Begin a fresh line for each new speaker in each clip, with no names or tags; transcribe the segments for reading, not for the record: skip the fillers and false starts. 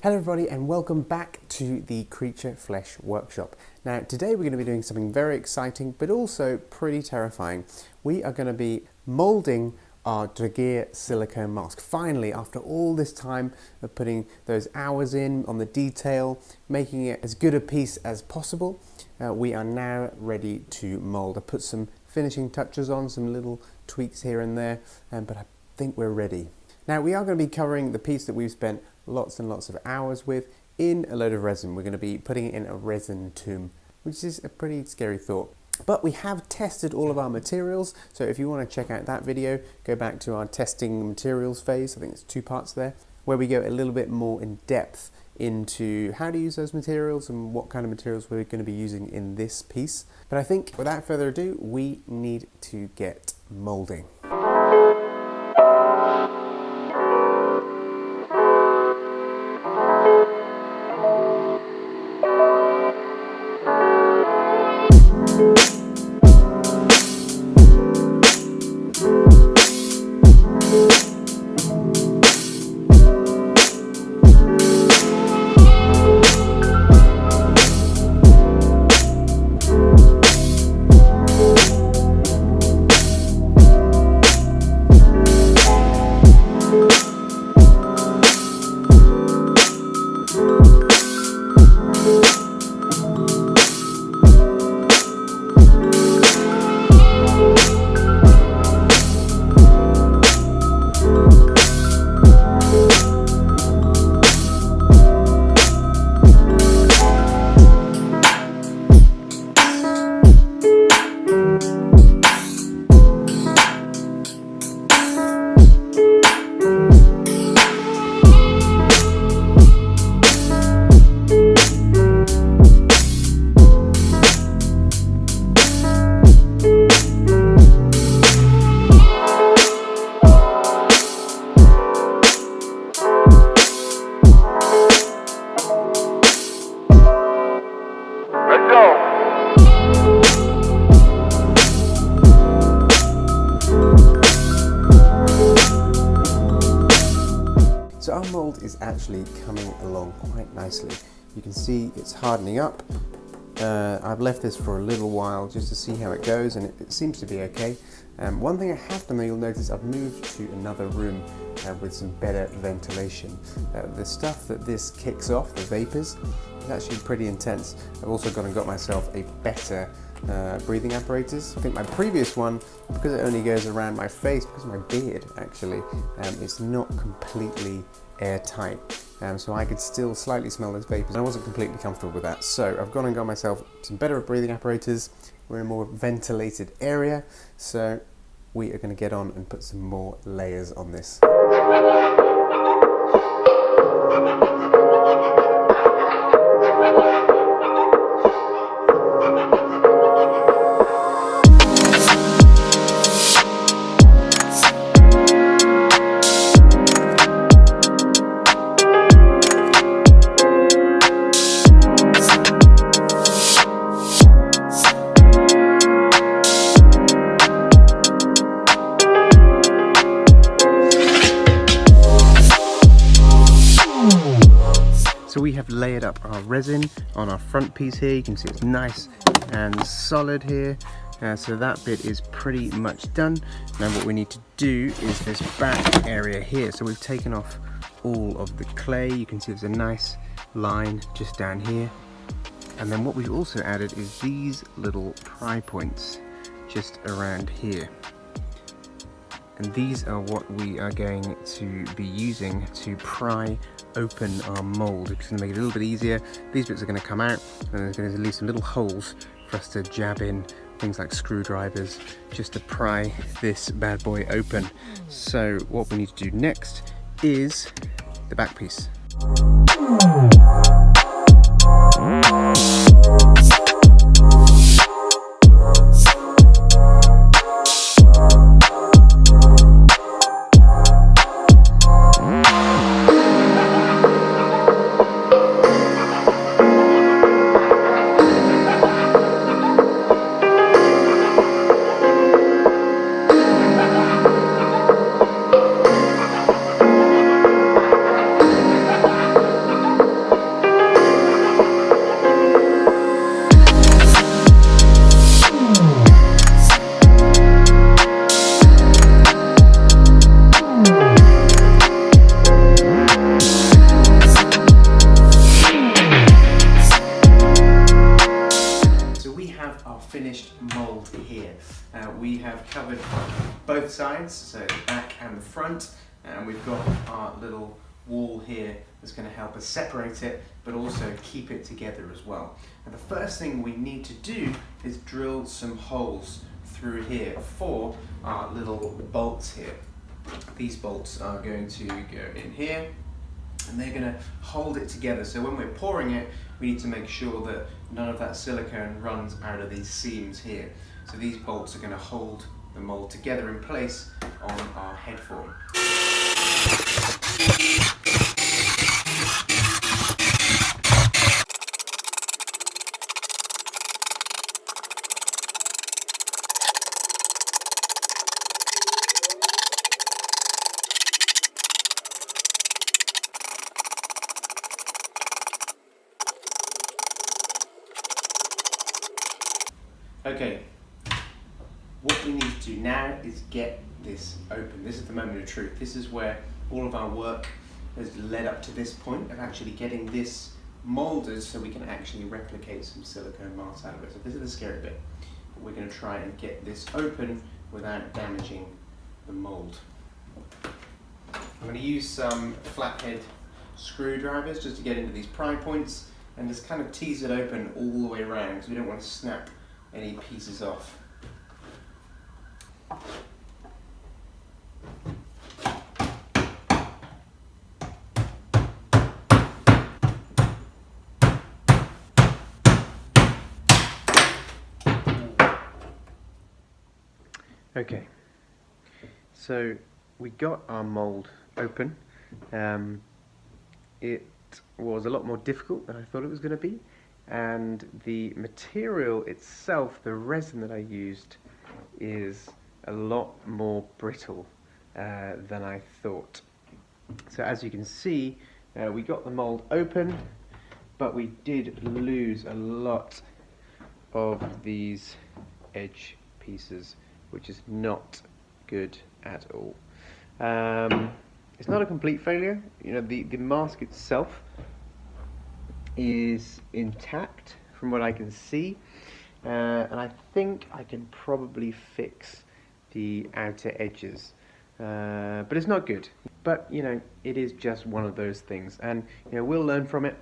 Hello everybody and welcome back to the Creature Flesh Workshop. Now today we're going to be doing something very exciting but also pretty terrifying. We are going to be moulding our Draugr silicone mask. Finally, after all this time of putting those hours in on the detail, making it as good a piece as possible, we are now ready to mould. I put some finishing touches on, some little tweaks here and there, but I think we're ready. Now we are going to be covering the piece that we've spent lots and lots of hours with in a load of resin. We're going to be putting it in a resin tomb, which is a pretty scary thought. But we have tested all of our materials, so if you want to check out that video, go back to our testing materials phase. I think it's 2 parts there, where we go a little bit more in depth into how to use those materials and what kind of materials we're going to be using in this piece. But I think without further ado, we need to get moulding. So our mould is actually coming along quite nicely. You can see it's hardening up. I've left this for a little while just to see how it goes, and it seems to be okay. One thing I have done, though, you'll notice I've moved to another room with some better ventilation. The stuff that this kicks off, the vapours, is actually pretty intense. I've also gone and got myself a better breathing apparatus. I think my previous one, because it only goes around my face, because of my beard actually, it's not completely airtight. So I could still slightly smell those vapours, and I wasn't completely comfortable with that. So I've gone and got myself some better breathing apparatus. We're in a more ventilated area, so we are going to get on and put some more layers on this. So we have layered up our resin on our front piece here. You can see it's nice and solid here. So that bit is pretty much done. Now what we need to do is this back area here. So we've taken off all of the clay. You can see there's a nice line just down here. And then what we've also added is these little pry points just around here. And these are what we are going to be using to pry open our mould. It's going to make it a little bit easier. These bits are going to come out, and there's going to leave some little holes for us to jab in things like screwdrivers just to pry this bad boy open. So what we need to do next is the back piece. sides, so the back and the front, and we've got our little wall here that's going to help us separate it but also keep it together as well. And the first thing we need to do is drill some holes through here for our little bolts here. These bolts are going to go in here and they're going to hold it together, so when we're pouring it we need to make sure that none of that silicone runs out of these seams here. So these bolts are going to hold the mould together in place on our head form. Okay, what we need to do now is get this open. This is the moment of truth. This is where all of our work has led up to this point of actually getting this moulded so we can actually replicate some silicone marks out of it. So this is the scary bit. We're going to try and get this open without damaging the mould. I'm going to use some flathead screwdrivers just to get into these pry points and just kind of tease it open all the way around because we don't want to snap any pieces off. Okay, so we got our mould open. It was a lot more difficult than I thought it was going to be, and the material itself, the resin that I used, is a lot more brittle than I thought. So as you can see, we got the mould open, but we did lose a lot of these edge pieces, which is not good at all. It's not a complete failure. You know, the mask itself is intact from what I can see, and I think I can probably fix the outer edges, but it's not good. But you know, it is just one of those things, and you know, we'll learn from it.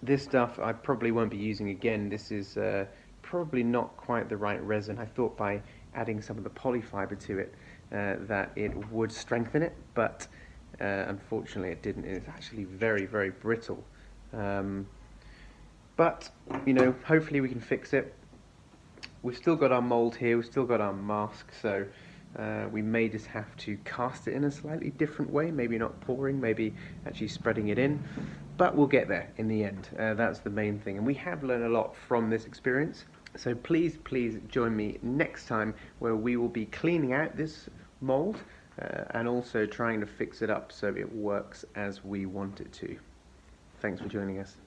This stuff I probably won't be using again. This is probably not quite the right resin. I thought by adding some of the polyfiber to it that it would strengthen it, but unfortunately it didn't. It's actually very, very brittle. But you know, hopefully we can fix it. We've still got our mould here, we've still got our mask, so we may just have to cast it in a slightly different way, maybe not pouring, maybe actually spreading it in, but we'll get there in the end. That's the main thing, and we have learned a lot from this experience. So please join me next time where we will be cleaning out this mould and also trying to fix it up so it works as we want it to. Thanks for joining us.